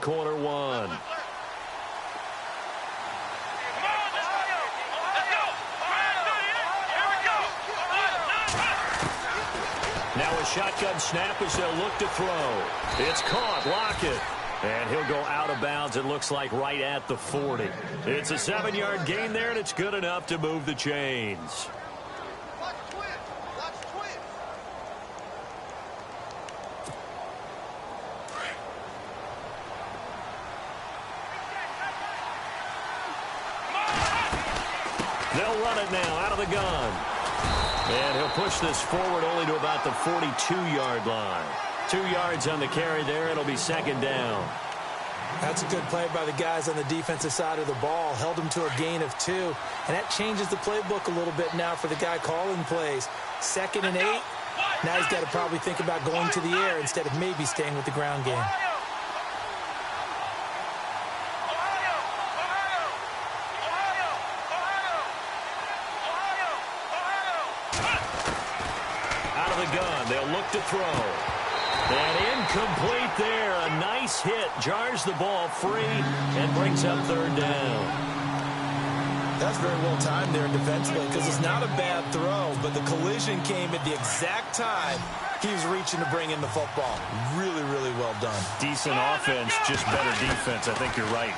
inside corner one. Now a shotgun snap as they'll look to throw. It's caught. Lockett. And he'll go out of bounds, it looks like, right at the 40. It's a 7-yard gain there, and it's good enough to move the chains. They'll run it now out of the gun. And he'll push this forward only to about the 42-yard line. 2 yards on the carry there. It'll be second down. That's a good play by the guys on the defensive side of the ball. Held them to a gain of 2. And that changes the playbook a little bit now for the guy calling plays. 2nd and 8. Now he's got to probably think about going to the air instead of maybe staying with the ground game. Out of the gun. They'll look to throw. And incomplete there. A nice hit. Jars the ball free and brings up third down. That's very well timed there defensively because it's not a bad throw, but the collision came at the exact time he was reaching to bring in the football. Really, really well done. Decent offense, just better defense. I think you're right.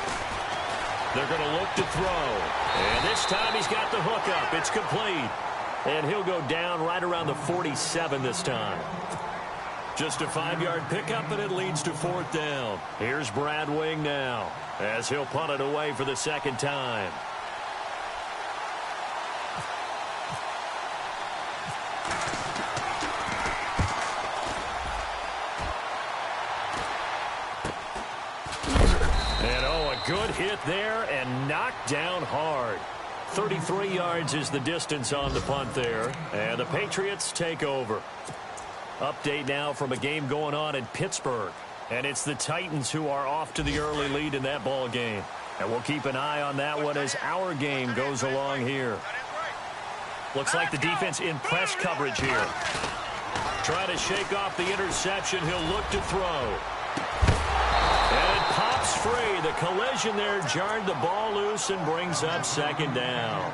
They're going to look to throw. And this time he's got the hook up. It's complete. And he'll go down right around the 47 this time. Just a 5-yard pickup, and it leads to fourth down. Here's Brad Wing now as he'll punt it away for the second time. And a good hit there and knocked down hard. 33 yards is the distance on the punt there, and the Patriots take over. Update now from a game going on in Pittsburgh. And it's the Titans who are off to the early lead in that ball game. And we'll keep an eye on that one as our game goes along here. Looks like the defense in press coverage here. Trying to shake off the interception. He'll look to throw. And it pops free. The collision there jarred the ball loose and brings up second down.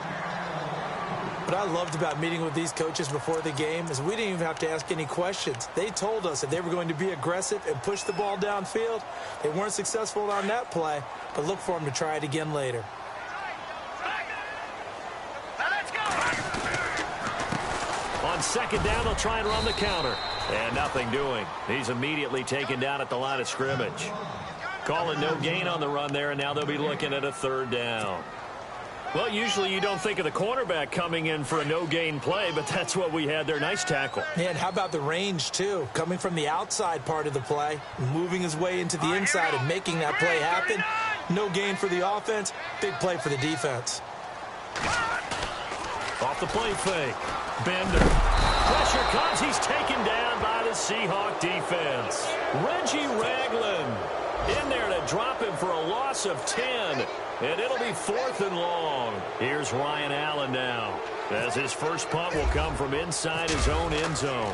What I loved about meeting with these coaches before the game is we didn't even have to ask any questions. They told us that they were going to be aggressive and push the ball downfield. They weren't successful on that play, but look for them to try it again later. On second down, they'll try and run the counter. And nothing doing. He's immediately taken down at the line of scrimmage. Calling no gain on the run there, and now they'll be looking at a third down. Well, usually you don't think of the cornerback coming in for a no-gain play, but that's what we had there. Nice tackle. Yeah, and how about the range, too? Coming from the outside part of the play, moving his way into the inside and making that play happen. No gain for the offense, big play for the defense. Off the play fake. Bender. Pressure comes. He's taken down by the Seahawk defense. Reggie Ragland in there to drop him for a loss of 10. And it'll be 4th and long. Here's Ryan Allen now, as his first punt will come from inside his own end zone.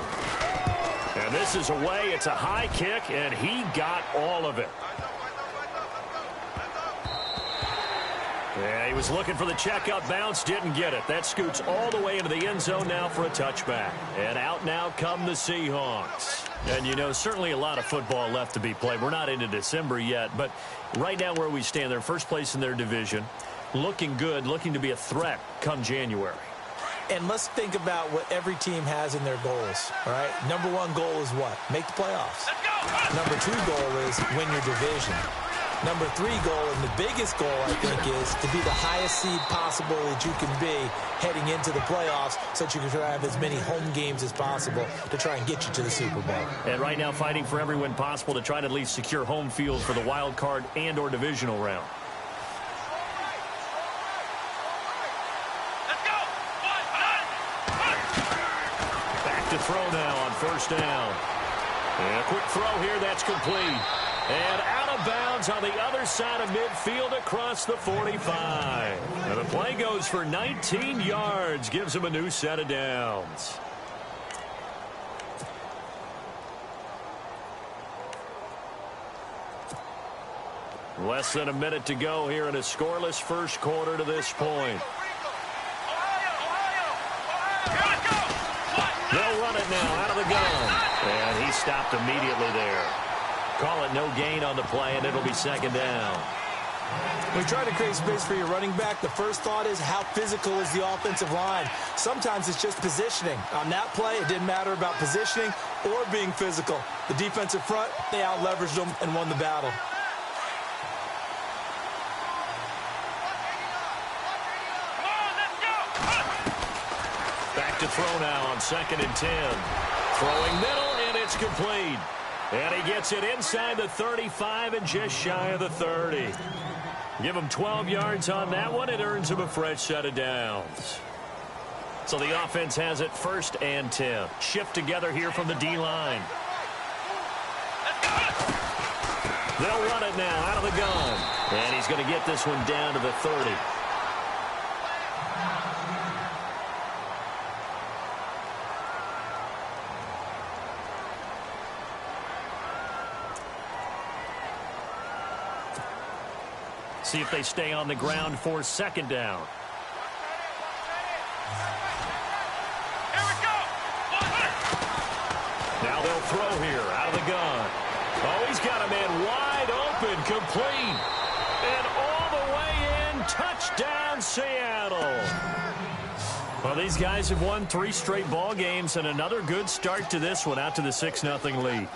And this is away. It's a high kick, and he got all of it. Yeah, he was looking for the checkup bounce, didn't get it. That scoots all the way into the end zone now for a touchback. And out now come the Seahawks. And, you know, certainly a lot of football left to be played. We're not into December yet, but right now where we stand, they're first place in their division, looking good, looking to be a threat come January. And let's think about what every team has in their goals, all right? Number 1 goal is what? Make the playoffs. Number 2 goal is win your division. Number 3 goal, and the biggest goal, I think, is to be the highest seed possible that you can be heading into the playoffs so that you can try to have as many home games as possible to try and get you to the Super Bowl. And right now fighting for every win possible to try to at least secure home field for the wild card and or divisional round. Back to throw now on first down. And a quick throw here, that's complete. And out of bounds on the other side of midfield across the 45. And the play goes for 19 yards, gives him a new set of downs. Less than a minute to go here in a scoreless first quarter to this point. They'll run it now out of the gun. And he stopped immediately there. Call it no gain on the play, and it'll be second down. When you try to create space for your running back, the first thought is how physical is the offensive line. Sometimes it's just positioning. On that play, it didn't matter about positioning or being physical. The defensive front, they out-leveraged them and won the battle. Back to throw now on 2nd and 10. Throwing middle, and it's complete. And he gets it inside the 35 and just shy of the 30. Give him 12 yards on that one. It earns him a fresh set of downs. So the offense has it 1st and 10. Shift together here from the D-line. They'll run it now out of the gun. And he's going to get this one down to the 30. See if they stay on the ground for 2nd down. Now they'll throw here out of the gun. Oh, he's got a man wide open, complete. And all the way in, touchdown Seattle. Well, these guys have won 3 straight ball games and another good start to this one out to the 6-0 lead.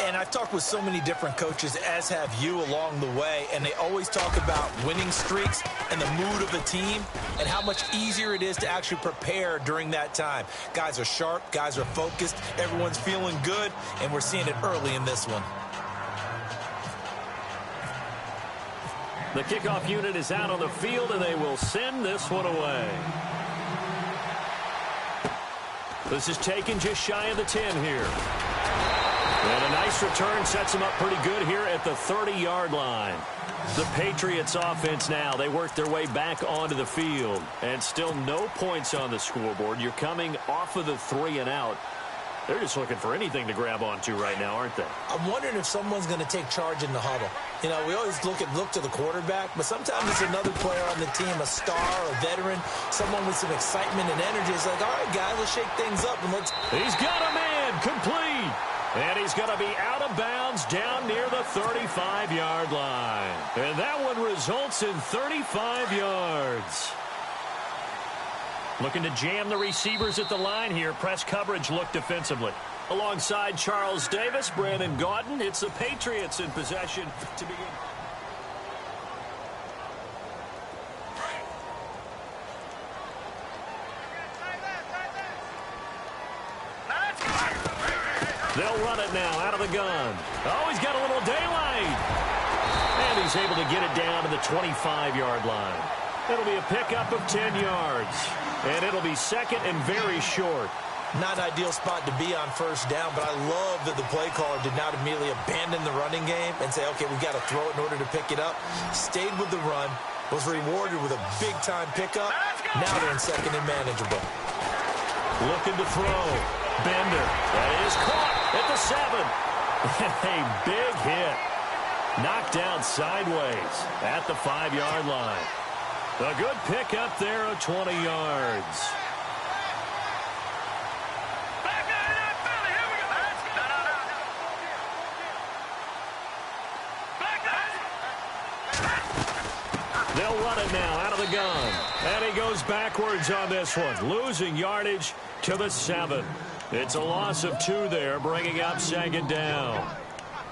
And I've talked with so many different coaches, as have you, along the way, and they always talk about winning streaks and the mood of a team and how much easier it is to actually prepare during that time. Guys are sharp, guys are focused, everyone's feeling good, and we're seeing it early in this one. The kickoff unit is out on the field, and they will send this one away. This is taken just shy of the 10 here. And a nice return sets them up pretty good here at the 30-yard line. The Patriots offense now, they work their way back onto the field. And still no points on the scoreboard. You're coming off of the 3 and out. They're just looking for anything to grab onto right now, aren't they? I'm wondering if someone's going to take charge in the huddle. You know, we always look to the quarterback, but sometimes it's another player on the team, a star, a veteran, someone with some excitement and energy. It's like, all right, guys, let's shake things up and let's... He's got a man, complete. And he's going to be out of bounds down near the 35-yard line. And that one results in 35 yards. Looking to jam the receivers at the line here. Press coverage look defensively. Alongside Charles Davis, Brandon Gaudin, it's the Patriots in possession to begin. They'll run it now out of the gun. Oh, he's got a little daylight. And he's able to get it down to the 25-yard line. It'll be a pickup of 10 yards. And it'll be 2nd and very short. Not an ideal spot to be on 1st down, but I love that the play caller did not immediately abandon the running game and say, okay, we've got to throw it in order to pick it up. Stayed with the run, was rewarded with a big-time pickup. Now they're in 2nd and manageable. Looking to throw. Bender. That is caught at the 7. A big hit. Knocked down sideways at the 5-yard line. A good pickup there of 20 yards. They'll run it now out of the gun. And he goes backwards on this one. Losing yardage to the 7. It's a loss of 2 there, bringing up 2nd down.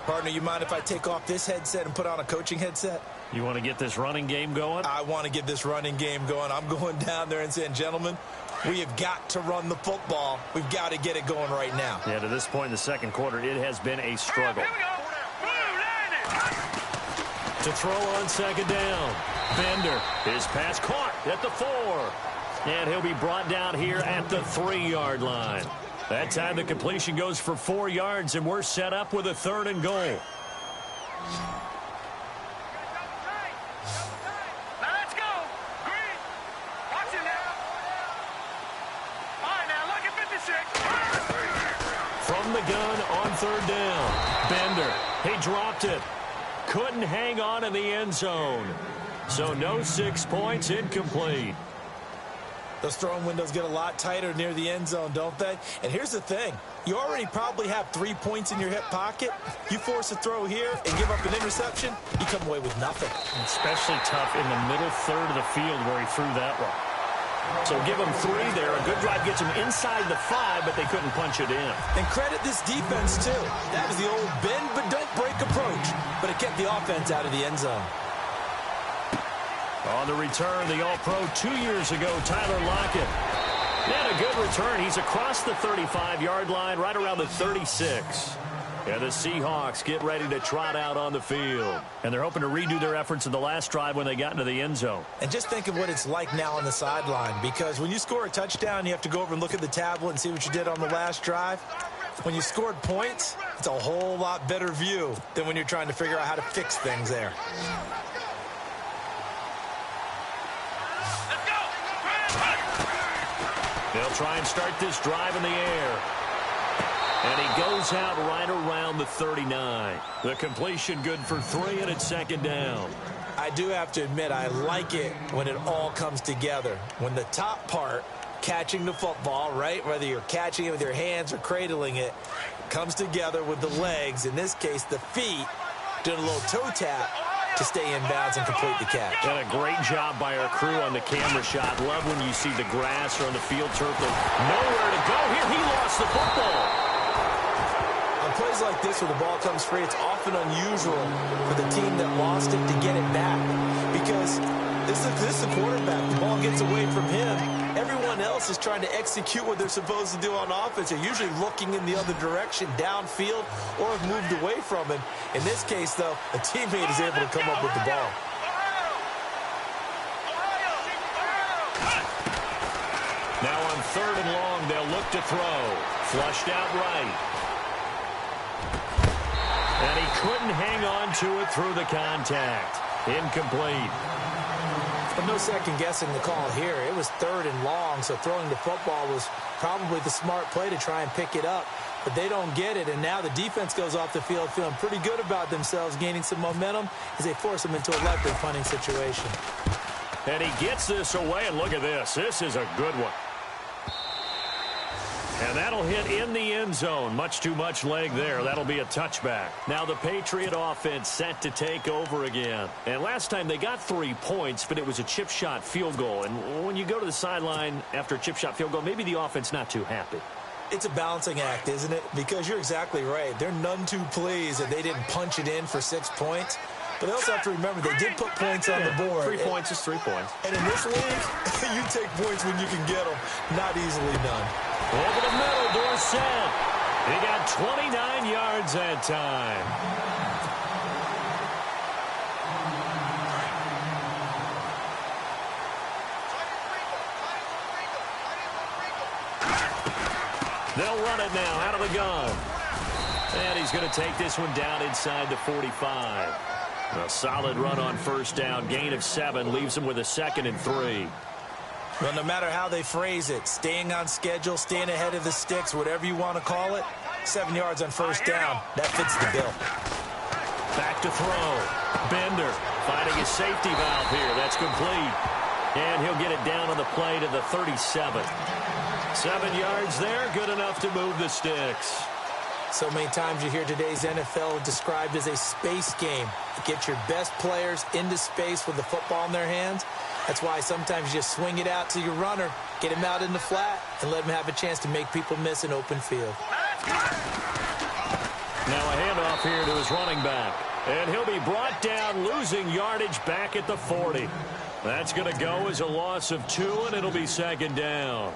Partner, you mind if I take off this headset and put on a coaching headset? You want to get this running game going? I want to get this running game going. I'm going down there and saying, gentlemen, we have got to run the football. We've got to get it going right now. Yeah, to this point in the 2nd quarter, it has been a struggle. To throw on 2nd down. Bender, his pass caught at the 4. And he'll be brought down here at the 3-yard line. That time the completion goes for 4 yards, and we're set up with a 3rd and goal. Let's go. Green. Watch it now. All right, now look at 56. From the gun on 3rd down. Bender, he dropped it. couldn't hang on in the end zone. So no 6 points, incomplete. Those throwing windows get a lot tighter near the end zone, don't they? And here's the thing. You already probably have 3 points in your hip pocket. You force a throw here and give up an interception, you come away with nothing. Especially tough in the middle third of the field where he threw that one. So give them 3 there. A good drive gets them inside the 5, but they couldn't punch it in. And credit this defense, too. That was the old bend but don't break approach. But it kept the offense out of the end zone. On the return, the All-Pro 2 years ago, Tyler Lockett. And a good return. He's across the 35-yard line, right around the 36. And the Seahawks get ready to trot out on the field. And they're hoping to redo their efforts in the last drive when they got into the end zone. And just think of what it's like now on the sideline, because when you score a touchdown, you have to go over and look at the tablet and see what you did on the last drive. When you scored points, it's a whole lot better view than when you're trying to figure out how to fix things there. They'll try and start this drive in the air. And he goes out right around the 39. The completion good for 3, and it's second down. I do have to admit, I like it when it all comes together. When the top part, catching the football, right, whether you're catching it with your hands or cradling it, comes together with the legs, in this case the feet, doing a little toe tap to stay in bounds and complete the catch. And a great job by our crew on the camera shot. Love when you see the grass or on the field turf. Nowhere to go here. He lost the football. On plays like this where the ball comes free, it's often unusual for the team that lost it to get it back, because this is the quarterback. The ball gets away from him. Everyone else is trying to execute what they're supposed to do on offense. They're usually looking in the other direction, downfield, or have moved away from him. In this case, though, a teammate is able to come up with the ball. Now on 3rd and long, they'll look to throw. Flushed out right. And he couldn't hang on to it through the contact. Incomplete. But no second guessing the call here. It was 3rd and long, so throwing the football was probably the smart play to try and pick it up. But they don't get it, and now the defense goes off the field feeling pretty good about themselves, gaining some momentum as they force them into a likely punting situation. And he gets this away, and look at this. This is a good one. And that'll hit in the end zone. Much too much leg there. That'll be a touchback. Now the Patriot offense set to take over again. And last time they got 3 points, but it was a chip shot field goal. And when you go to the sideline after a chip shot field goal, maybe the offense not too happy. It's a balancing act, isn't it? Because you're exactly right. They're none too pleased that they didn't punch it in for 6 points. But they also have to remember they did put points on the board. 3 points is 3 points. And in this league, you take points when you can get them. Not easily done. Over the middle, Dorsett. He got 29 yards that time. They'll run it now out of the gun. And he's going to take this one down inside the 45. A solid run on 1st down. Gain of 7 leaves him with a 2nd and 3. Well, no matter how they phrase it, staying on schedule, staying ahead of the sticks, whatever you want to call it, 7 yards on 1st down. That fits the bill. Back to throw. Bender finding his safety valve here. That's complete. And he'll get it down on the play to the 37. 7 yards there, good enough to move the sticks. So many times you hear today's NFL described as a space game. Get your best players into space with the football in their hands. That's why sometimes you just swing it out to your runner, get him out in the flat, and let him have a chance to make people miss an open field. Now a handoff here to his running back. And he'll be brought down, losing yardage back at the 40. That's going to go as a loss of 2, and it'll be 2nd down.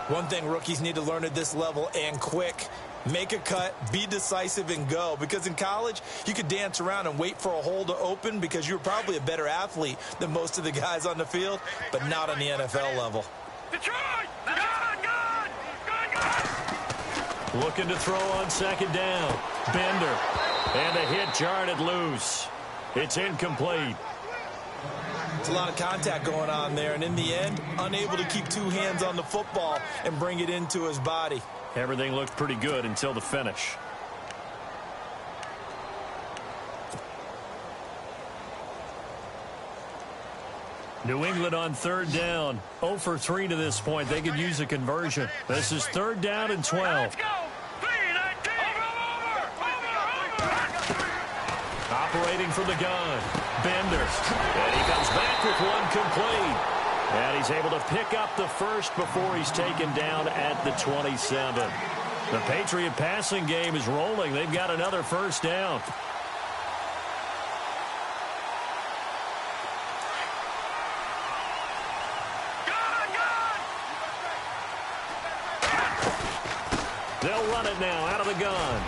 One thing rookies need to learn at this level, and quick, make a cut, be decisive, and go. Because in college, you could dance around and wait for a hole to open because you're probably a better athlete than most of the guys on the field, but not on the NFL level. Detroit! Good! Looking to throw on 2nd down. Bender. And a hit jarred it loose. It's incomplete. It's a lot of contact going on there, and in the end, unable to keep 2 hands on the football and bring it into his body. Everything looked pretty good until the finish. New England on third down. 0 for 3 to this point. They could use a conversion. This is third down and 12. Let's go. Operating from the gun. Bender. And he comes back with one complete. And he's able to pick up the first before he's taken down at the 27. The Patriot passing game is rolling. They've got another first down. They'll run it now out of the gun.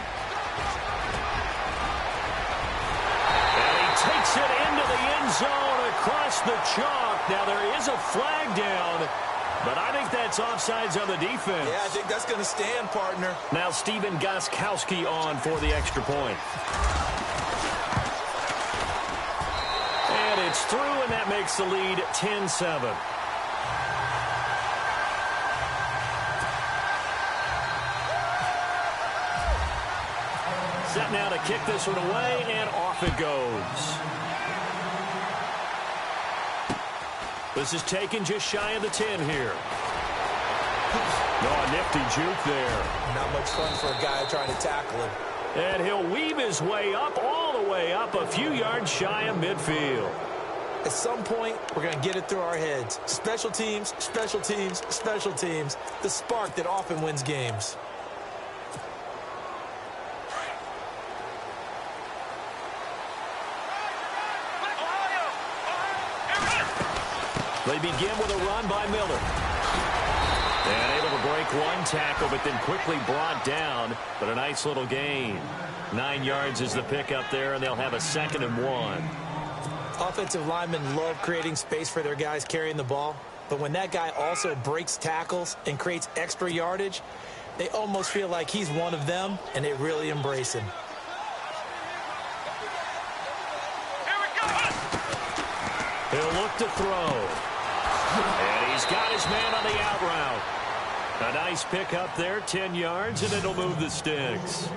And he takes it into the end zone across the chalk. Now there is a flag down, but I think that's offsides on the defense. Yeah, I think that's going to stand, partner. Now Steven Gostkowski on for the extra point. And it's through, and that makes the lead 10-7. Set now to kick this one away, and off it goes. This is taken just shy of the 10 here. Oh, a nifty juke there. Not much fun for a guy trying to tackle him. And he'll weave his way up, all the way up, a few yards shy of midfield. At some point, we're going to get it through our heads. Special teams, special teams, special teams. The spark that often wins games. They begin with a run by Miller. And able to break one tackle, but then quickly brought down. But a nice little gain. 9 yards is the pickup there, and they'll have a 2nd and 1. Offensive linemen love creating space for their guys carrying the ball. But when that guy also breaks tackles and creates extra yardage, they almost feel like he's one of them, and they really embrace him. He'll look to throw. And he's got his man on the out route. A nice pickup there, 10 yards, and it'll move the sticks.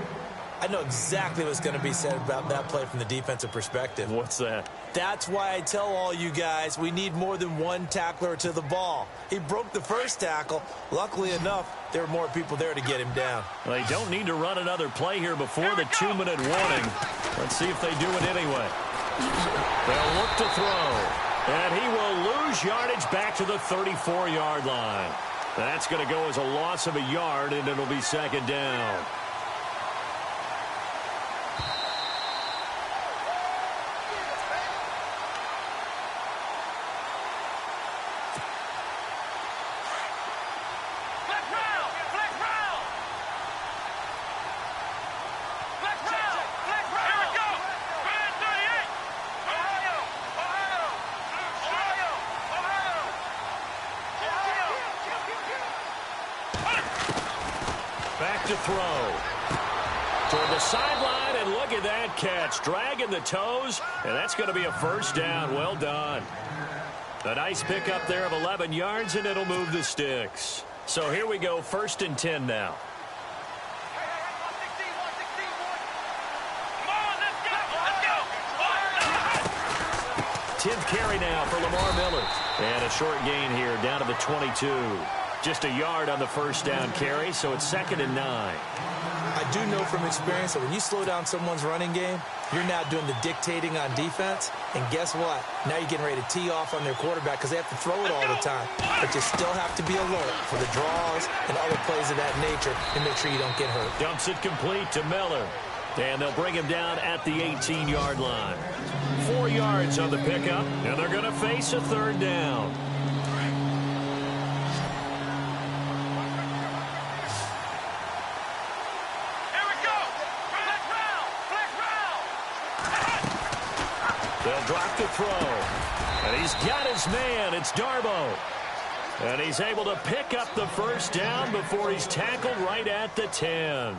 I know exactly what's going to be said about that play from the defensive perspective. What's that? That's why I tell all you guys we need more than one tackler to the ball. He broke the first tackle. Luckily enough, there were more people there to get him down. Well, they don't need to run another play here before the 2-minute warning. Let's see if they do it anyway. They'll look to throw. And he will lose yardage back to the 34-yard line. That's going to go as a loss of a yard, and it'll be 2nd down. Back to throw. Toward the sideline, and look at that catch. Dragging the toes, and that's going to be a first down. Well done. A nice pickup there of 11 yards, and it'll move the sticks. So here we go, 1st and 10 now. 10th carry now for Lamar Miller. And a short gain here down to the 22. Just a yard on the first down carry, so it's 2nd and 9. I do know from experience that when you slow down someone's running game, you're now doing the dictating on defense. And guess what? Now you're getting ready to tee off on their quarterback because they have to throw it all the time. But you still have to be alert for the draws and other plays of that nature and make sure you don't get hurt. Dumps it complete to Miller. And they'll bring him down at the 18-yard line. 4 yards on the pickup, and they're going to face a 3rd down. They'll drop the throw. And he's got his man. It's Darbo. And he's able to pick up the first down before he's tackled right at the 10.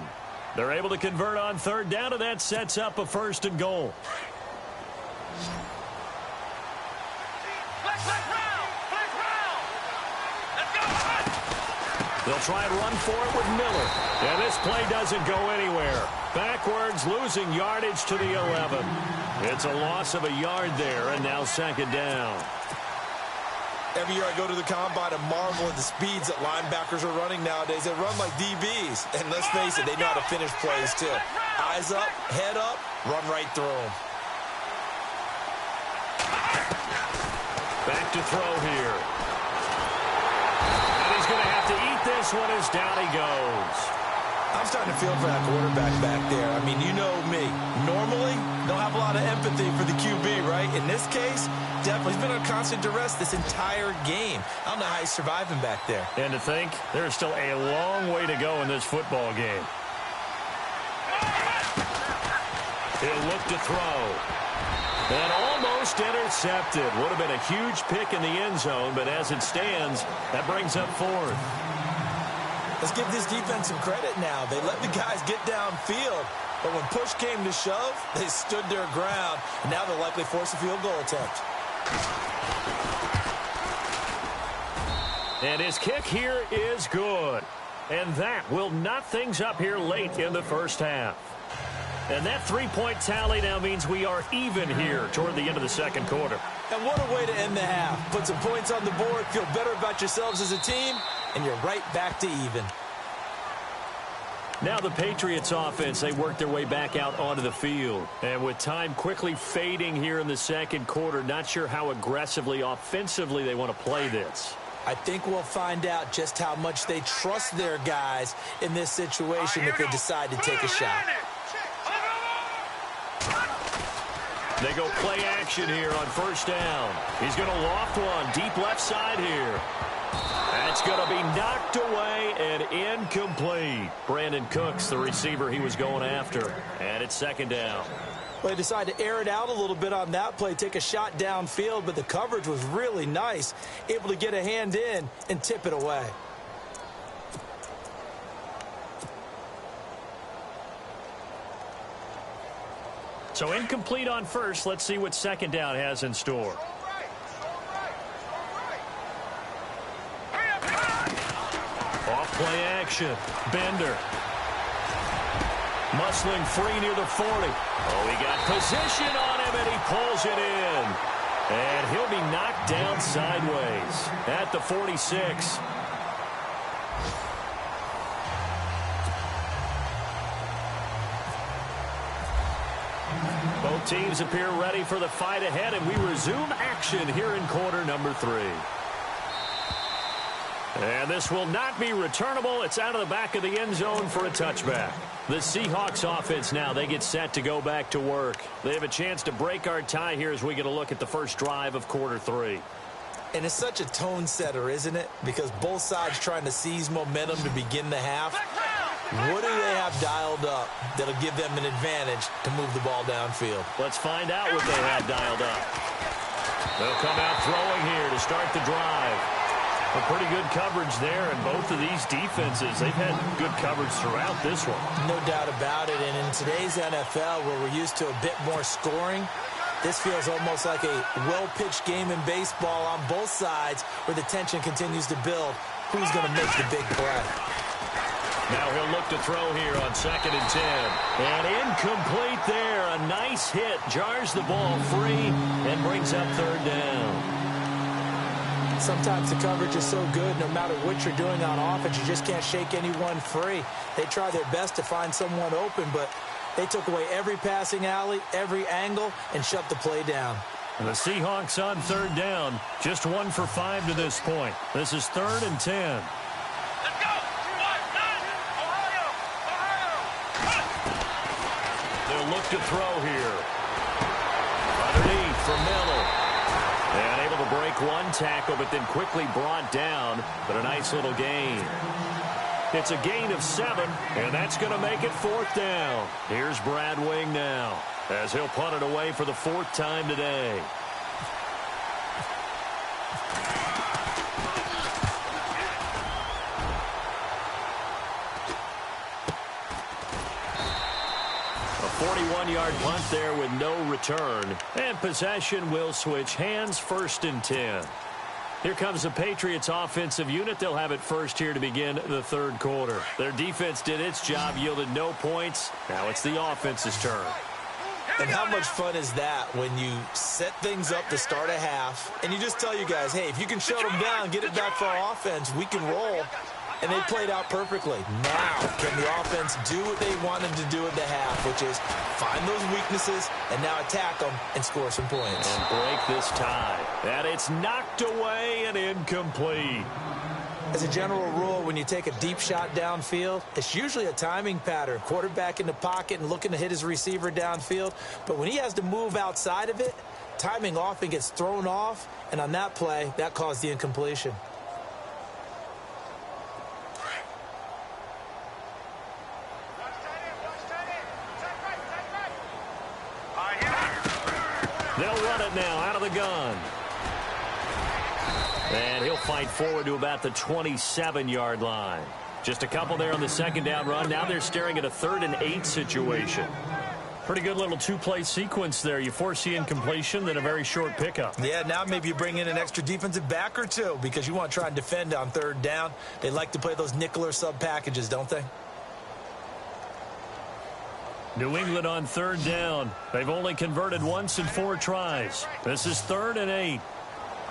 They're able to convert on 3rd down, and that sets up a 1st and goal. They'll try and run for it with Miller. And this play doesn't go anywhere. Backwards, losing yardage to the 11. It's a loss of a yard there, and now 2nd down. Every year I go to the combine and marvel at the speeds that linebackers are running nowadays. They run like DBs. And let's face it, they know how to finish plays too. Eyes up, head up, run right through them. Back to throw here. And he's going to have to eat this one as down he goes. I'm starting to feel for that quarterback back there. I mean, you know me. Normally, don't have a lot of empathy for the QB, right? In this case, definitely. He's been on constant duress this entire game. I don't know how he's surviving back there. And to think, there's still a long way to go in this football game. He'll look to throw. And almost intercepted. Would have been a huge pick in the end zone, but as it stands, that brings up fourth. Let's give this defense some credit now. They let the guys get downfield, but when push came to shove, they stood their ground, and now they'll likely force a field goal attempt. And his kick here is good. And that will knot things up here late in the first half. And that three-point tally now means we are even here toward the end of the second quarter. And what a way to end the half. Put some points on the board, feel better about yourselves as a team, and you're right back to even. Now the Patriots offense, they work their way back out onto the field. And with time quickly fading here in the second quarter, not sure how aggressively, offensively they want to play this. I think we'll find out just how much they trust their guys in this situation if they decide to take a shot. They go play action here on first down. He's going to loft one deep left side here. That's going to be knocked away and incomplete. Brandon Cooks, the receiver he was going after. And it's second down. Well, they decided to air it out a little bit on that play, take a shot downfield, but the coverage was really nice. Able to get a hand in and tip it away. So incomplete on first. Let's see what second down has in store. Off play action. Bender. Muscling free near the 40. Oh, he got position on him, and he pulls it in. And he'll be knocked down sideways at the 46. Both teams appear ready for the fight ahead, and we resume action here in quarter number 3. And this will not be returnable. It's out of the back of the end zone for a touchback. The Seahawks offense now, they get set to go back to work. They have a chance to break our tie here as we get a look at the first drive of quarter 3. And it's such a tone setter, isn't it? Because both sides trying to seize momentum to begin the half. What do they have dialed up that'll give them an advantage to move the ball downfield? Let's find out what they have dialed up. They'll come out throwing here to start the drive. A pretty good coverage there, and both of these defenses, they've had good coverage throughout this one. No doubt about it, and in today's NFL, where we're used to a bit more scoring, this feels almost like a well-pitched game in baseball on both sides where the tension continues to build. Who's going to make the big play? Now he'll look to throw here on 2nd and 10. And incomplete there. A nice hit. Jars the ball free and brings up 3rd down. Sometimes the coverage is so good, no matter what you're doing on offense, you just can't shake anyone free. They try their best to find someone open, but they took away every passing alley, every angle, and shut the play down. And the Seahawks on 3rd down. Just 1 for 5 to this point. This is 3rd and 10. Let's go! Ohio! They'll look to throw here. Underneath for Miller. And able to break one tackle, but then quickly brought down. But a nice little gain. It's a gain of 7, and that's going to make it 4th down. Here's Brad Wing now, as he'll punt it away for the 4th time today. A 41-yard punt there with no return. And possession will switch hands, 1st and 10. Here comes the Patriots offensive unit. They'll have it first here to begin the 3rd quarter. Their defense did its job, yielded no points. Now it's the offense's turn. And how much fun is that when you set things up to start a half, and you just tell you guys, hey, if you can shut them down, get it back for our offense, we can roll. And they played out perfectly. Now, can the offense do what they wanted to do at the half, which is find those weaknesses and now attack them and score some points. And break this tie. And it's knocked away and incomplete. As a general rule, when you take a deep shot downfield, it's usually a timing pattern. Quarterback in the pocket and looking to hit his receiver downfield. But when he has to move outside of it, timing often gets thrown off. And on that play, that caused the incompletion. They'll run it now out of the gun. And he'll fight forward to about the 27-yard line. Just a couple there on the second down run. Now they're staring at a 3rd and 8 situation. Pretty good little two-play sequence there. You force the incompletion, then a very short pickup. Yeah, now maybe you bring in an extra defensive back or two because you want to try and defend on 3rd down. They like to play those nickel or sub packages, don't they? New England on 3rd down. They've only converted once in 4 tries. This is 3rd and 8.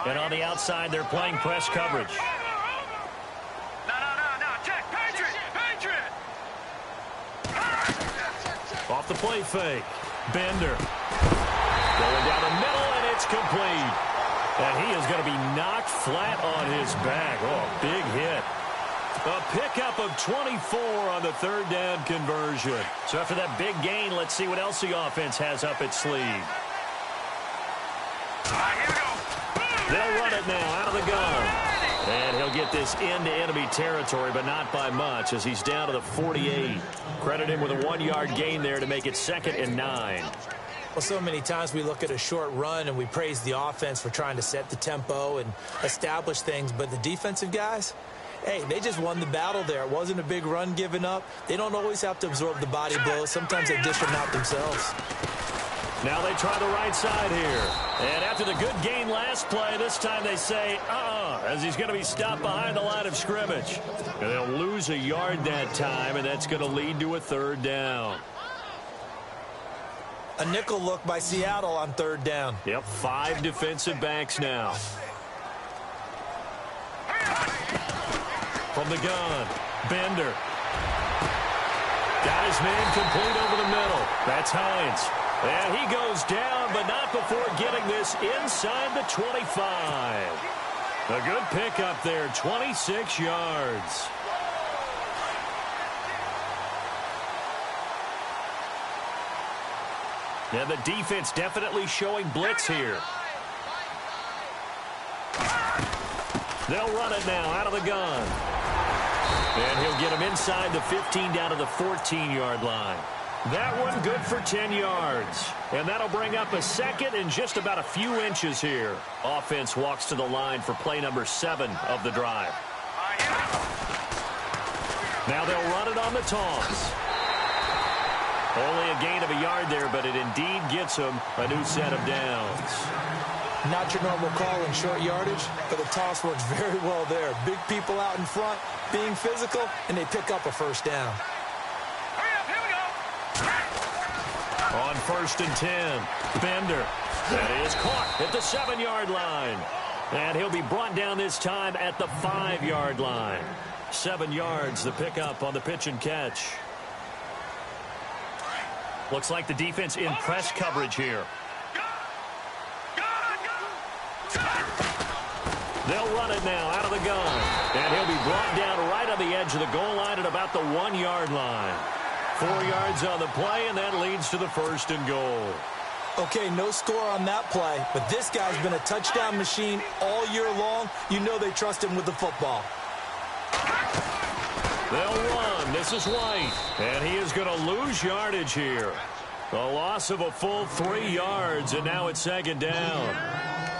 And on the outside, they're playing press coverage. No. Check. Patriot. Off the play fake. Bender. Going down the middle, and it's complete. And he is going to be knocked flat on his back. Oh, big hit. A pickup of 24 on the 3rd down conversion. So after that big gain, let's see what else the offense has up its sleeve. Here we go. They'll run it now out of the gun. And he'll get this into enemy territory, but not by much as he's down to the 48. Credit him with a 1-yard gain there to make it 2nd and 9. Well, so many times we look at a short run and we praise the offense for trying to set the tempo and establish things, but the defensive guys, hey, they just won the battle there. It wasn't a big run given up. They don't always have to absorb the body blows. Sometimes they dish them out themselves. Now they try the right side here. And after the good gain last play, this time they say, as he's going to be stopped behind the line of scrimmage. And they'll lose a yard that time, and that's going to lead to a 3rd down. A nickel look by Seattle on 3rd down. Yep, 5 defensive backs now. From the gun, Bender. Got his man complete over the middle. That's Hines. And he goes down, but not before getting this inside the 25. A good pickup there, 26 yards. And the defense definitely showing blitz here. They'll run it now out of the gun. And he'll get him inside the 15 down to the 14-yard line. That one good for 10 yards. And that'll bring up a 2nd and just about a few inches here. Offense walks to the line for play number 7 of the drive. Now they'll run it on the toss. Only a gain of a yard there, but it indeed gets them a new set of downs. Not your normal call in short yardage, but the toss works very well there. Big people out in front, being physical, and they pick up a 1st down. On 1st and 10, Bender. That is caught at the 7-yard line. And he'll be brought down this time at the 5-yard line. 7 yards, the pickup on the pitch and catch. Looks like the defense in press coverage here. They'll run it now out of the gun. And he'll be brought down right on the edge of the goal line at about the 1-yard line. 4 yards on the play, and that leads to the 1st and goal. Okay, no score on that play, but this guy's been a touchdown machine all year long. You know they trust him with the football. They'll run. This is White, and he is going to lose yardage here. A loss of a full 3 yards, and now it's 2nd down.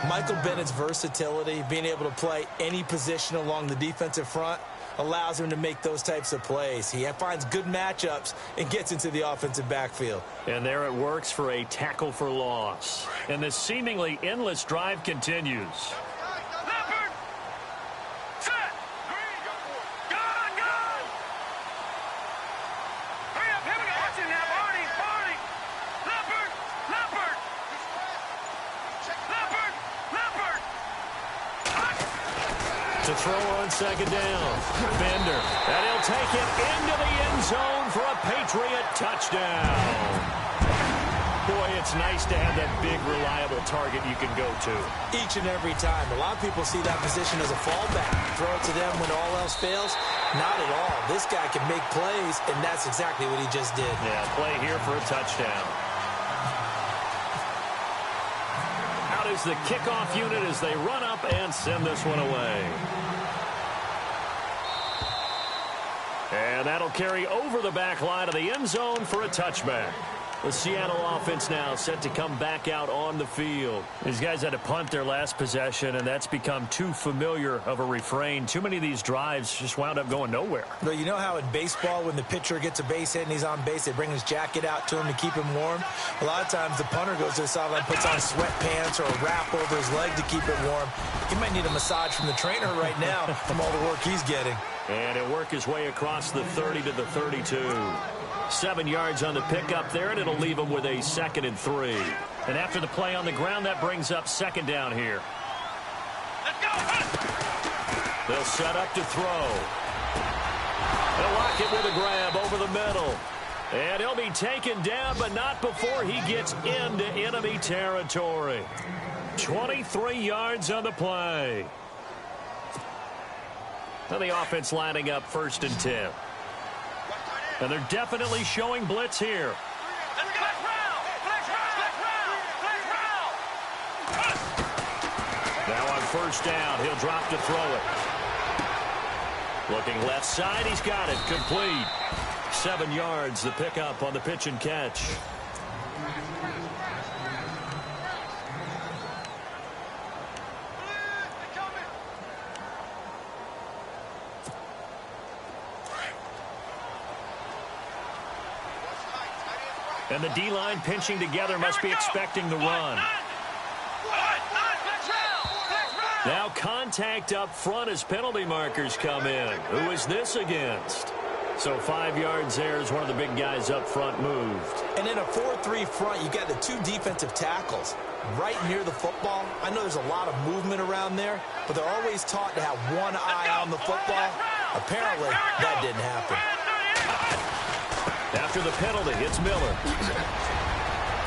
Michael Bennett's versatility, being able to play any position along the defensive front, allows him to make those types of plays. He finds good matchups and gets into the offensive backfield. And there it works for a tackle for loss. And this seemingly endless drive continues. Leopard! Set! Gun! Hurry up, here we go. Watch it now, Barney! Leopard! to throw on second down. Bender. And he'll take it into the end zone for a Patriot touchdown. Boy, it's nice to have that big, reliable target you can go to. Each and every time. A lot of people see that position as a fallback. Throw it to them when all else fails. Not at all. This guy can make plays, and that's exactly what he just did. Yeah, play here for a touchdown. Out is the kickoff unit as they run up and send this one away. And that'll carry over the back line of the end zone for a touchback. The Seattle offense now set to come back out on the field. These guys had to punt their last possession, and that's become too familiar of a refrain. Too many of these drives just wound up going nowhere. But you know how in baseball, when the pitcher gets a base hit and he's on base, they bring his jacket out to him to keep him warm? A lot of times the punter goes to the sideline, puts on sweatpants or a wrap over his leg to keep it warm. He might need a massage from the trainer right now from all the work he's getting. And he'll work his way across the 30 to the 32. 7 yards on the pickup there, and it'll leave him with a 2nd and 3. And after the play on the ground, that brings up 2nd down here. Let's go. They'll set up to throw. They'll lock it with a grab over the middle. And he'll be taken down, but not before he gets into enemy territory. 23 yards on the play. And the offense lining up 1st and 10. And they're definitely showing blitz here. Now on 1st down, he'll drop to throw it. Looking left side, he's got it. Complete. 7 yards, the pickup on the pitch and catch. And the D-line pinching together must be expecting the run. Now contact up front as penalty markers come in. Who is this against? So 5 yards there as one of the big guys up front moved. And in a 4-3 front, you got the 2 defensive tackles right near the football. I know there's a lot of movement around there, but they're always taught to have one eye on the football. Apparently, that didn't happen. After the penalty, it's Miller.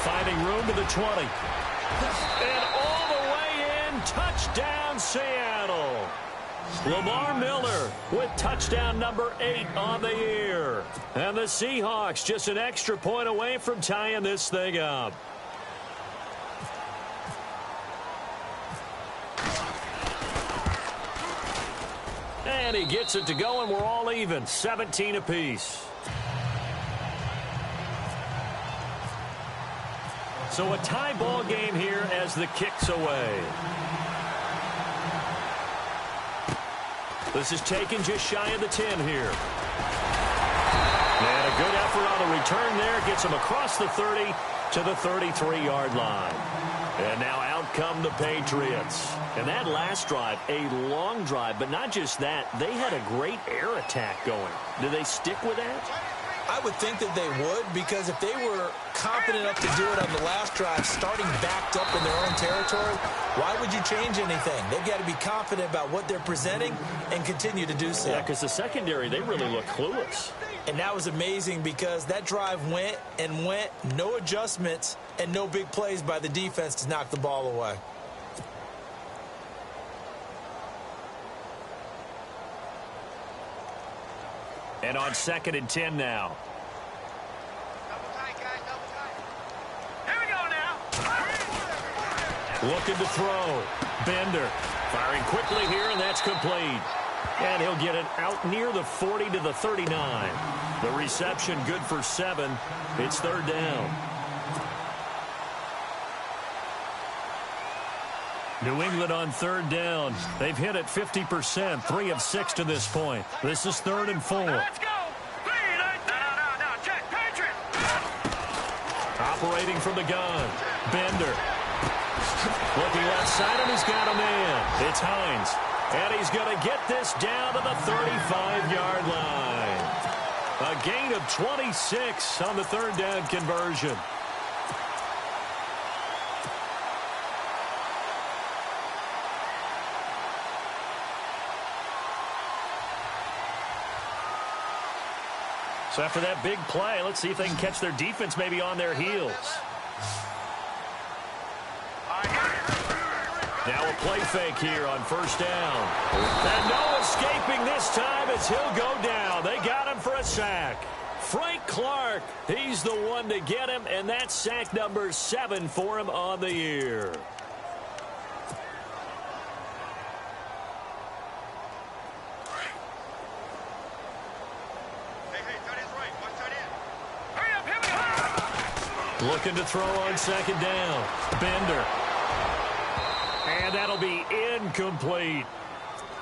Finding room to the 20. And all the way in, touchdown Seattle. Lamar Miller with touchdown number 8 on the year. And the Seahawks just an extra point away from tying this thing up. And he gets it to go, and we're all even, 17 apiece. So a tie ball game here as the kick's away. This is taken just shy of the 10 here. And a good effort on the return there. Gets him across the 30 to the 33-yard line. And now out come the Patriots. And that last drive, a long drive, but not just that. They had a great air attack going. Do they stick with that? I would think that they would, because if they were confident enough to do it on the last drive, starting backed up in their own territory, why would you change anything? They've got to be confident about what they're presenting and continue to do so. Yeah, because the secondary, they really look clueless. And that was amazing because that drive went and went, no adjustments, and no big plays by the defense to knock the ball away. And on 2nd and 10 now. Double tight, guys, double tight. Here we go now. Looking to throw. Bender firing quickly here, and that's complete. And he'll get it out near the 40 to the 39. The reception good for 7. It's 3rd down. New England on 3rd down. They've hit it 50%, 3 of 6 to this point. This is 3rd and 4. Let's go. No, check, Patriot. Operating from the gun. Bender. Looking left side, and he's got a man. It's Hines. And he's going to get this down to the 35-yard line. A gain of 26 on the 3rd down conversion. So after that big play, let's see if they can catch their defense maybe on their heels. Now a play fake here on first down. And no escaping this time as he'll go down. They got him for a sack. Frank Clark, he's the one to get him, and that's sack number 7 for him on the year. Looking to throw on second down. Bender. And that'll be incomplete.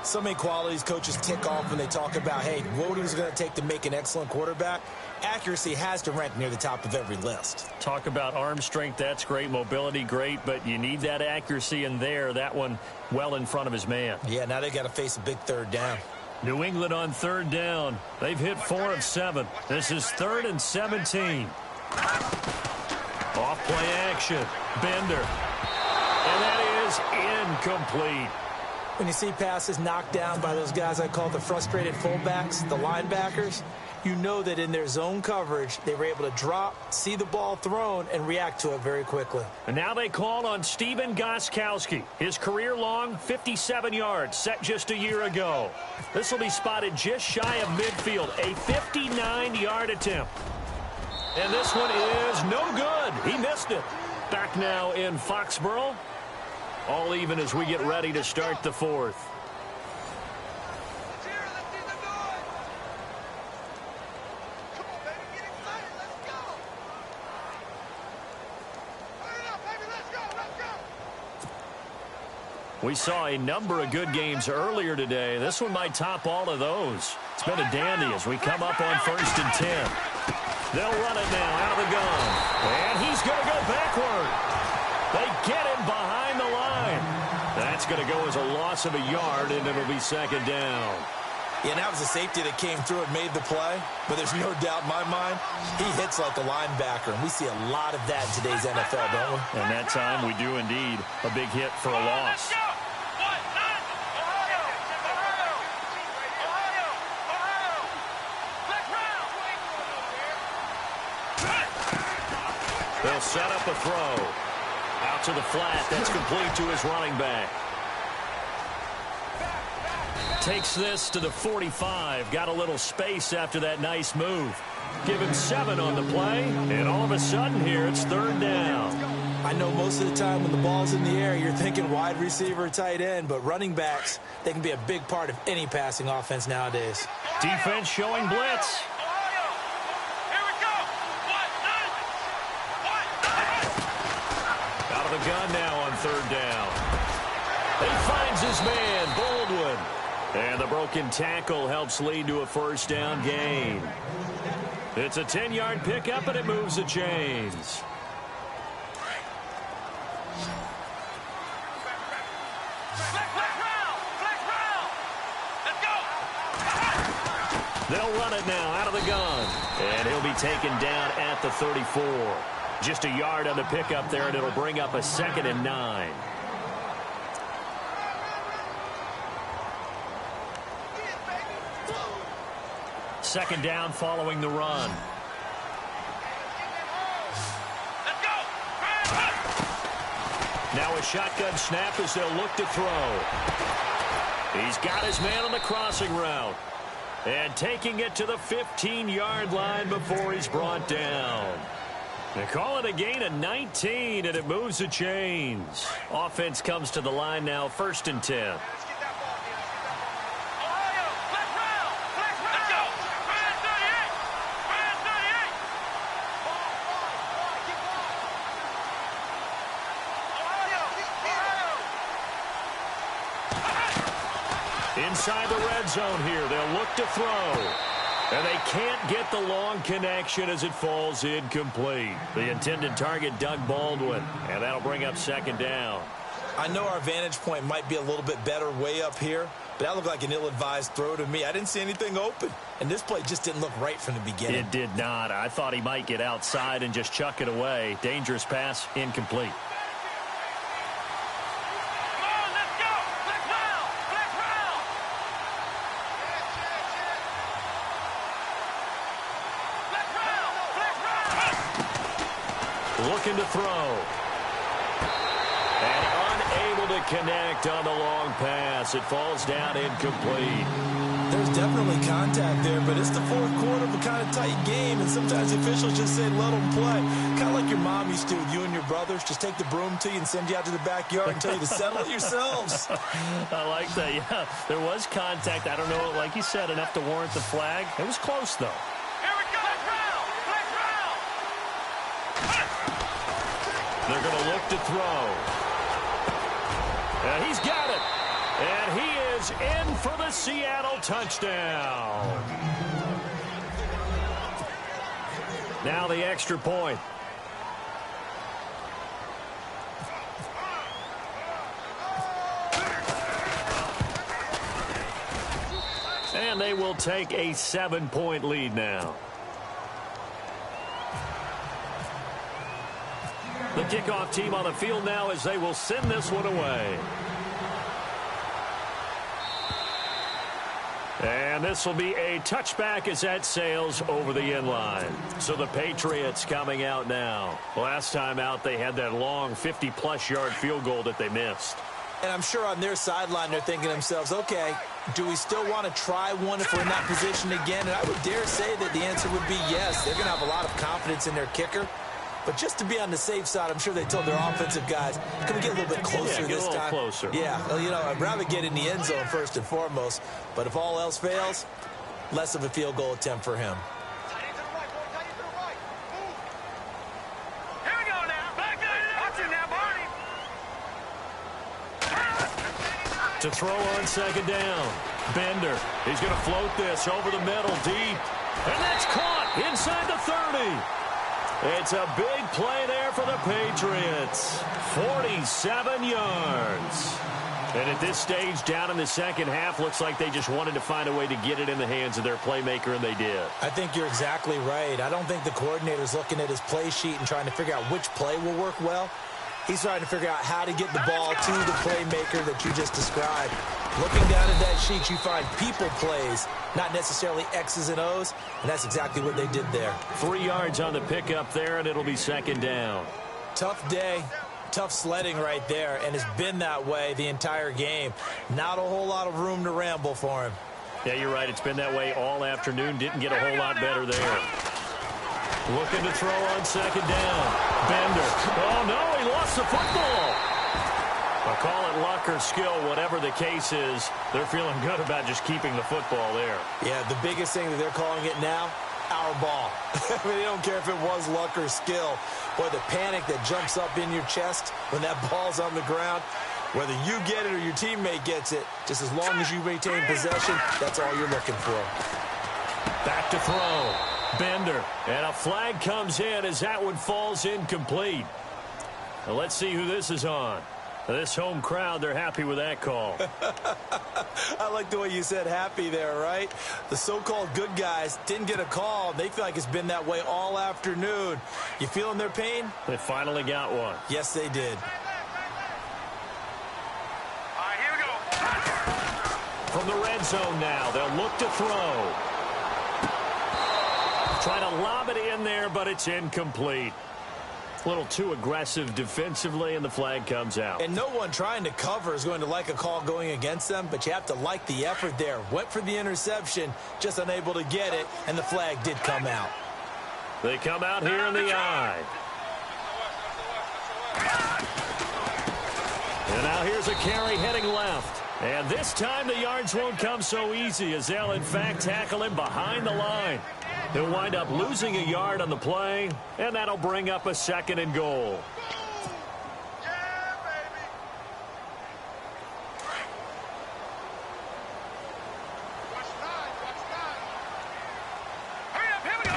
So many qualities coaches tick off when they talk about, hey, what is it going to take to make an excellent quarterback? Accuracy has to rank near the top of every list. Talk about arm strength, that's great. Mobility, great. But you need that accuracy in there. That one well in front of his man. Yeah, now they got to face a big third down. New England on third down. They've hit 4 of 7. This is 3rd and 17. Off play action. Bender. And that is incomplete. When you see passes knocked down by those guys I call the frustrated fullbacks, the linebackers, you know that in their zone coverage, they were able to drop, see the ball thrown, and react to it very quickly. And now they call on Steven Gostkowski. His career-long 57 yards set just a year ago. This will be spotted just shy of midfield, a 59-yard attempt. And this one is no good. He missed it. Back now in Foxborough. All even as we get ready to start the 4th. We saw a number of good games earlier today. This one might top all of those. It's been a dandy as we come up on 1st and 10. They'll run it now out of the gun. And he's going to go backward. They get him behind the line. That's going to go as a loss of a yard, and it'll be 2nd down. Yeah, and that was a safety that came through and made the play. But there's no doubt in my mind, he hits like a linebacker. And we see a lot of that in today's NFL, don't we? And that time we do indeed a big hit for a loss. They'll set up a throw. Out to the flat. That's complete to his running back. Takes this to the 45. Got a little space after that nice move. Give him 7 on the play. And all of a sudden here, it's 3rd down. I know most of the time when the ball's in the air, you're thinking wide receiver, tight end. But running backs, they can be a big part of any passing offense nowadays. Defense showing blitz. The gun now on 3rd down. He finds his man, Baldwin. And the broken tackle helps lead to a 1st down gain. It's a 10-yard pickup, and it moves the chains. They'll run it now out of the gun. And he'll be taken down at the 34. Just a yard on the pickup there, and it'll bring up a 2nd and 9. Second down following the run. Now a shotgun snap as they'll look to throw. He's got his man on the crossing route. And taking it to the 15-yard line before he's brought down. They call it a gain of 19, and it moves the chains. Offense comes to the line now, 1st and 10. Inside the red zone here, they'll look to throw. And they can't get the long connection as it falls incomplete. The intended target, Doug Baldwin. And that'll bring up 2nd down. I know our vantage point might be a little bit better way up here, but that looked like an ill-advised throw to me. I didn't see anything open. And this play just didn't look right from the beginning. It did not. I thought he might get outside and just chuck it away. Dangerous pass, incomplete. looking to throw. And unable to connect on the long pass. It falls down incomplete. There's definitely contact there, but it's the fourth quarter of a kind of tight game, and sometimes the officials just say, let them play. Kind of like your mom used to with you and your brothers. Just take the broom to you and send you out to the backyard and tell you to settle it yourselves. I like that, yeah. There was contact. I don't know, like you said, enough to warrant the flag. It was close, though. Here we go. Let's round. They're going to look to throw. And he's got it. And he is in for the Seattle touchdown. Now the extra point. And they will take a 7-point lead now. The kickoff team on the field now as they will send this one away. And this will be a touchback as that sails over the end line. So the Patriots coming out now. Last time out, they had that long 50-plus yard field goal that they missed. And I'm sure on their sideline they're thinking to themselves, okay, do we still want to try one if we're in that position again? And I would dare say that the answer would be yes. They're going to have a lot of confidence in their kicker. But just to be on the safe side, I'm sure they told their offensive guys, can we get a little bit closer this time? Closer. Yeah, well, you know, I'd rather get in the end zone first and foremost. But if all else fails, less of a field goal attempt for him. Here we go now. Back there. Watch it now, Barney. To throw on second down. Bender. He's going to float this over the middle, deep. And that's caught inside the 30. It's a big play there for the Patriots. 47 yards. And at this stage, down in the second half, looks like they just wanted to find a way to get it in the hands of their playmaker, and they did. I think you're exactly right. I don't think the coordinator's looking at his play sheet and trying to figure out which play will work well. He's trying to figure out how to get the ball to the playmaker that you just described. Looking down at that sheet, you find people plays, not necessarily X's and O's, and that's exactly what they did there. 3 yards on the pickup there, and it'll be second down. Tough day, tough sledding right there, and it's been that way the entire game. Not a whole lot of room to ramble for him. Yeah, you're right. It's been that way all afternoon. Didn't get a whole lot better there. Looking to throw on second down. Bender. Oh, no, he lost the football. I'll call it luck or skill, whatever the case is. They're feeling good about just keeping the football there. Yeah, the biggest thing that they're calling it now, our ball. I mean, they don't care if it was luck or skill. Boy, the panic that jumps up in your chest when that ball's on the ground, whether you get it or your teammate gets it, just as long as you maintain possession, that's all you're looking for. Back to throw. Bender. And a flag comes in as that one falls incomplete. Now let's see who this is on. This home crowd, they're happy with that call. I like the way you said happy there, right? The so-called good guys didn't get a call. They feel like it's been that way all afternoon. You feeling their pain? They finally got one. Yes, they did. All right, here we go. From the red zone now, they'll look to throw. Trying to lob it in there, but it's incomplete. A little too aggressive defensively, and the flag comes out. And no one trying to cover is going to like a call going against them, but you have to like the effort there. Went for the interception, just unable to get it, and the flag did come out. They come out here in the eye. And now here's a carry heading left. And this time the yards won't come so easy as they'll, in fact, tackle him behind the line. He'll wind up losing a yard on the play, and that'll bring up a second and goal. Yeah, baby. Watch nine. Hurry up, here we go.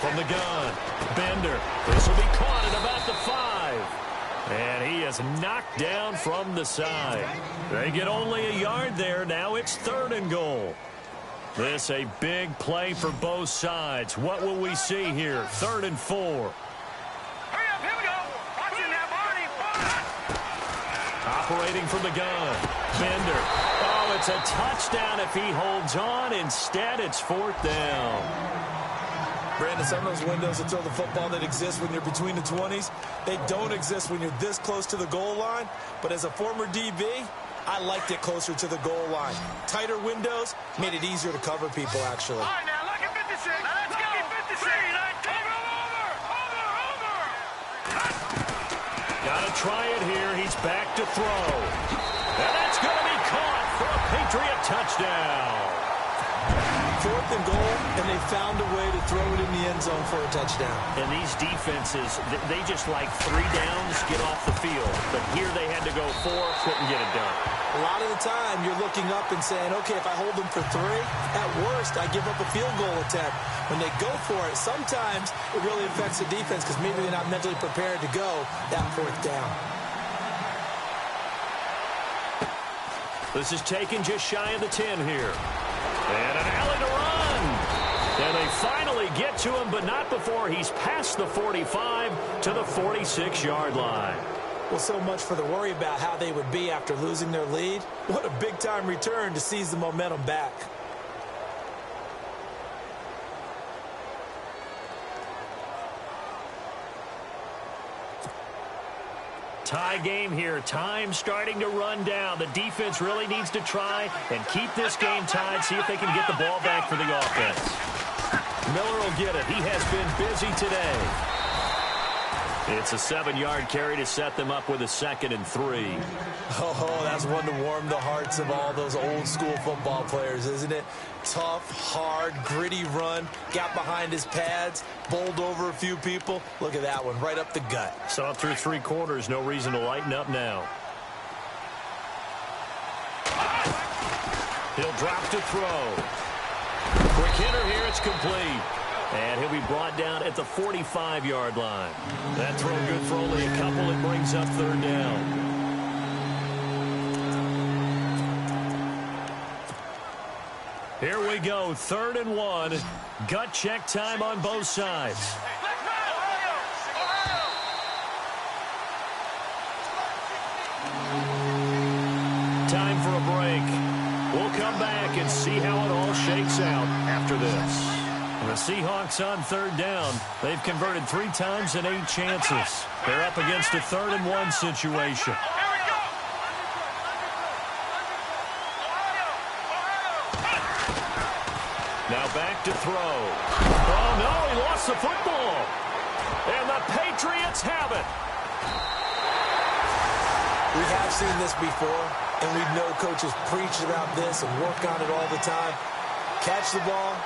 From the gun, Bender. This will be caught at about the 5. And he is knocked down from the side. They get only a yard there. Now it's third and goal. This a big play for both sides. What will we see here? 3rd and 4. Hurry up, here we go. Watch it now, Barney. Operating from the gun. Bender. Oh, it's a touchdown if he holds on. Instead, it's 4th down. Brandon, some of those windows to throw the football that exist when you're between the 20s, they don't exist when you're this close to the goal line. But as a former DB, I liked it closer to the goal line. Tighter windows made it easier to cover people, actually. All right, now look at 56. Now let's go. 56. Gotta try it here. He's back to throw. And that's going to be caught for a Patriot touchdown. 4th and goal, and they found a way to throw it in the end zone for a touchdown. And these defenses, they just like 3 downs, get off the field. But here they had to go 4, couldn't get it done. A lot of the time, you're looking up and saying, okay, if I hold them for 3, at worst, I give up a field goal attempt. When they go for it, sometimes it really affects the defense because maybe they're not mentally prepared to go that 4th down. This is taken just shy of the 10 here. And an alley to run. And they finally get to him, but not before he's past the 45 to the 46-yard line. Well, so much for the worry about how they would be after losing their lead. What a big-time return to seize the momentum back. Tie game here. Time starting to run down. The defense really needs to try and keep this game tied, see if they can get the ball back for the offense. Miller will get it. He has been busy today. It's a 7-yard carry to set them up with a 2nd and 3. Oh, that's one to warm the hearts of all those old-school football players, isn't it? Tough, hard, gritty run, got behind his pads, bowled over a few people. Look at that one, right up the gut. Saw it through 3 quarters, no reason to lighten up now. He'll drop to throw. Quick hitter here, it's complete. And he'll be brought down at the 45-yard line. That throw good for only a couple. It brings up 3rd down. Here we go, 3rd and 1. Gut check time on both sides. Time for a break. We'll come back and see how it all shakes out after this. The Seahawks on 3rd down. They've converted 3 times and 8 chances. They're up against a 3rd and 1 situation. Now back to throw. Oh, no, he lost the football. And the Patriots have it. We have seen this before, and we know coaches preach about this and work on it all the time. Catch the ball.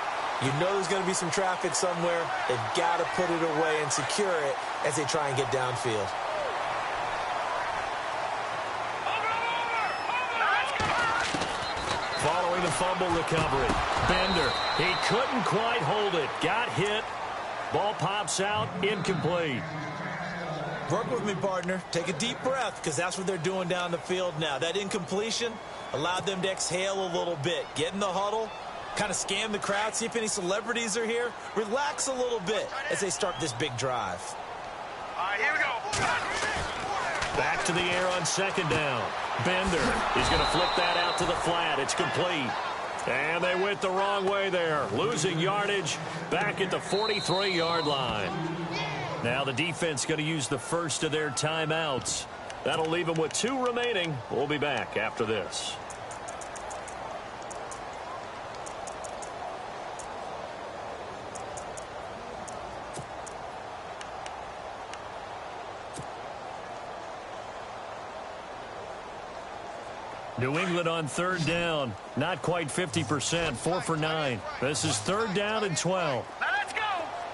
You know there's going to be some traffic somewhere. They've got to put it away and secure it as they try and get downfield. Following the fumble recovery, Bender, he couldn't quite hold it. Got hit. Ball pops out, incomplete. Work with me, partner. Take a deep breath, because that's what they're doing down the field now. That incompletion allowed them to exhale a little bit. Get in the huddle, kind of scan the crowd, see if any celebrities are here. Relax a little bit as they start this big drive. All right, here we go. Back to the air on 2nd down. Bender, he's going to flip that out to the flat. It's complete. And they went the wrong way there. Losing yardage back at the 43-yard line. Now the defense going to use the first of their timeouts. That'll leave them with 2 remaining. We'll be back after this. New England on 3rd down. Not quite 50%. 4 for 9. This is 3rd down and 12. Now let's go.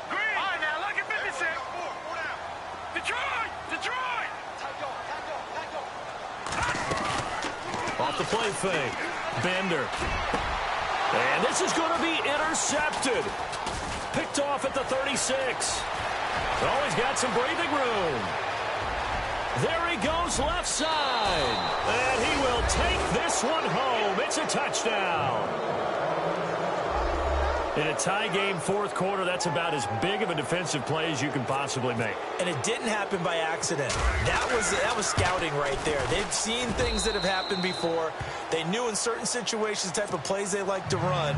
Green. All right, now look at 56. Detroit. Detroit. Off the play fake. Bender. And this is going to be intercepted. Picked off at the 36. Oh, he's got some breathing room. There he goes left side. And he will take this one home. It's a touchdown. In a tie game, 4th quarter, that's about as big of a defensive play as you can possibly make. And it didn't happen by accident. That was scouting right there. They've seen things that have happened before. They knew in certain situations the type of plays they like to run,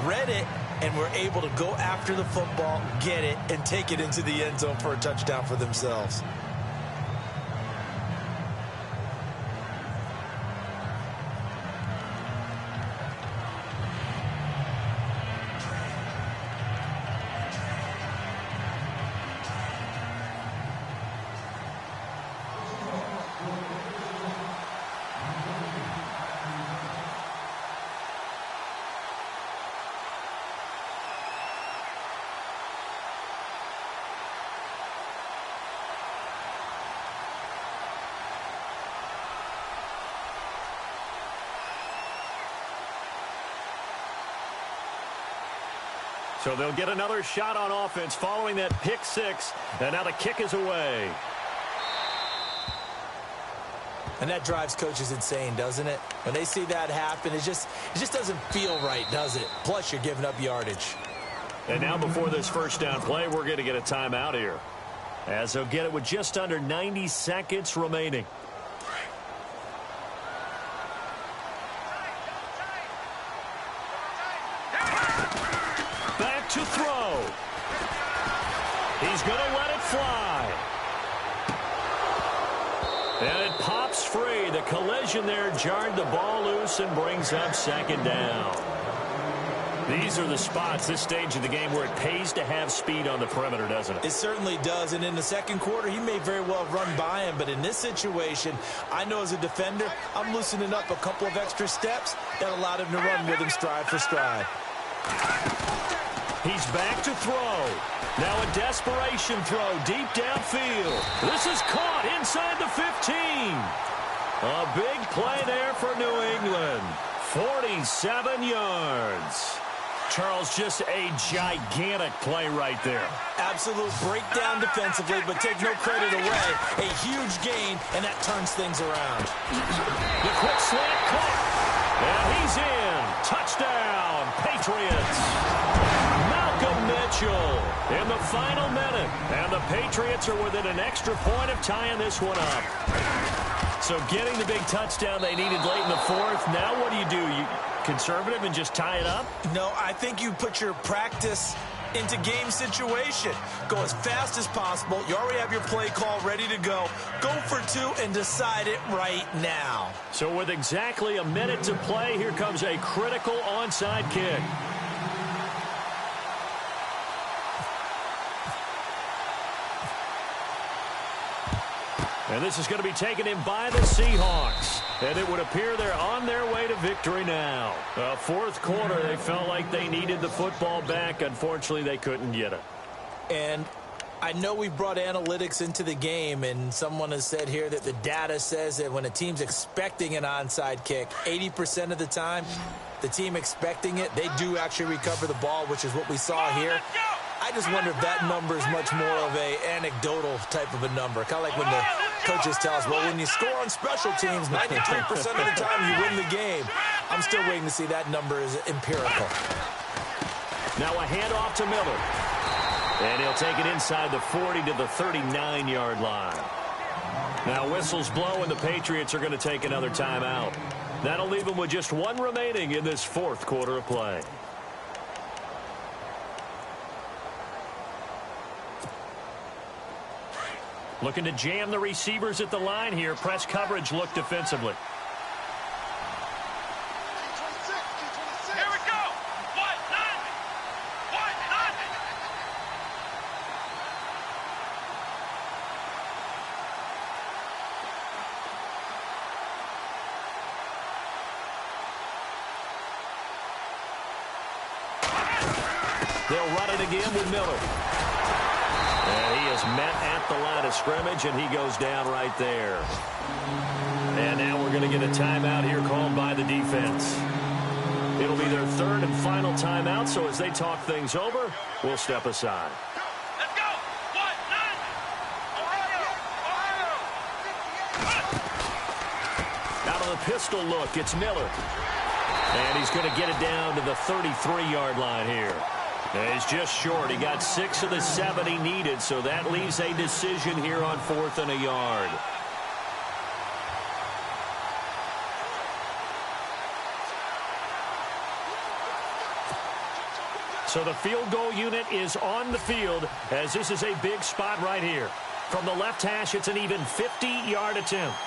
read it, and were able to go after the football, get it, and take it into the end zone for a touchdown for themselves. So they'll get another shot on offense following that pick six, and now the kick is away. And that drives coaches insane, doesn't it? When they see that happen, it just doesn't feel right, does it? Plus, you're giving up yardage. And now before this first down play, we're going to get a timeout here, as they'll get it with just under 90 seconds remaining. Back to throw. He's going to let it fly. And it pops free. The collision there jarred the ball loose and brings up second down. These are the spots, this stage of the game, where it pays to have speed on the perimeter, doesn't it? It certainly does, and in the second quarter, he may very well run by him, but in this situation, I know as a defender, I'm loosening up a couple of extra steps that allowed him to run with him stride for stride. He's back to throw. Now a desperation throw deep downfield. This is caught inside the 15. A big play there for New England. 47 yards. Charles, just a gigantic play right there. Absolute breakdown defensively, but take no credit away. A huge gain, and that turns things around. The quick slant caught. And he's in. Touchdown, Patriots. Malcolm Mitchell in the final minute. And the Patriots are within an extra point of tying this one up. So getting the big touchdown they needed late in the fourth. Now what do? You conservative and just tie it up? No, I think you put your practice into game situation. Go as fast as possible. You already have your play call ready to go. Go for two and decide it right now. So with exactly a minute to play, here comes a critical onside kick. And this is going to be taken in by the Seahawks. And it would appear they're on their way to victory now. Fourth quarter, they felt like they needed the football back. Unfortunately, they couldn't get it. And I know we brought analytics into the game, and someone has said here that the data says that when a team's expecting an onside kick, 80% of the time, the team expecting it, they do actually recover the ball, which is what we saw here. I just wonder if that number is much more of a anecdotal type of a number. Kind of like when the coaches tell us, well, when you score on special teams, 93% of the time you win the game. I'm still waiting to see that number is empirical. Now a handoff to Miller. And he'll take it inside the 40 to the 39-yard line. Now whistles blow, and the Patriots are going to take another timeout. That'll leave them with just one remaining in this fourth quarter of play. Looking to jam the receivers at the line here. Press coverage look defensively. Here we go. What? Nothing. What? Nothing. They'll run it again with Miller. And he is met at the line of scrimmage, and he goes down right there. And now we're going to get a timeout here called by the defense. It'll be their third and final timeout, so as they talk things over, we'll step aside. Let's go. What? Nothing. Out of the pistol look, it's Miller. And he's going to get it down to the 33-yard line here. And he's just short. He got 6 of the 7 he needed, so that leaves a decision here on 4th and a yard. So the field goal unit is on the field as this is a big spot right here. From the left hash, it's an even 50-yard attempt.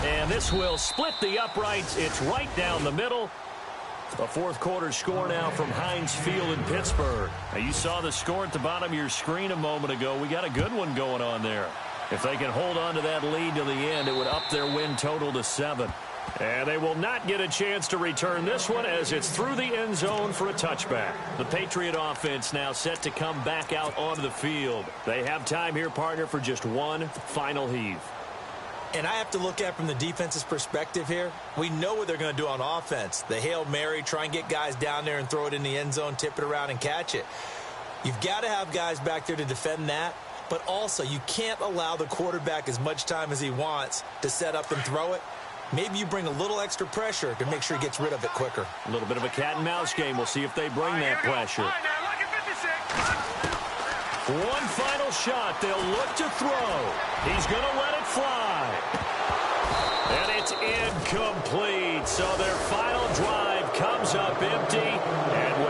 And this will split the uprights. It's right down the middle. A fourth quarter score now from Heinz Field in Pittsburgh. Now you saw the score at the bottom of your screen a moment ago. We got a good one going on there. If they can hold on to that lead to the end, it would up their win total to 7. And they will not get a chance to return this one as it's through the end zone for a touchback. The Patriot offense now set to come back out onto the field. They have time here, partner, for just one final heave. And I have to look at from the defense's perspective here. We know what they're going to do on offense. The Hail Mary, try and get guys down there and throw it in the end zone, tip it around and catch it. You've got to have guys back there to defend that. But also, you can't allow the quarterback as much time as he wants to set up and throw it. Maybe you bring a little extra pressure to make sure he gets rid of it quicker. A little bit of a cat and mouse game. We'll see if they bring that pressure. One final shot. They'll look to throw. He's going to let it fly. And it's incomplete. So their final drive comes up empty. And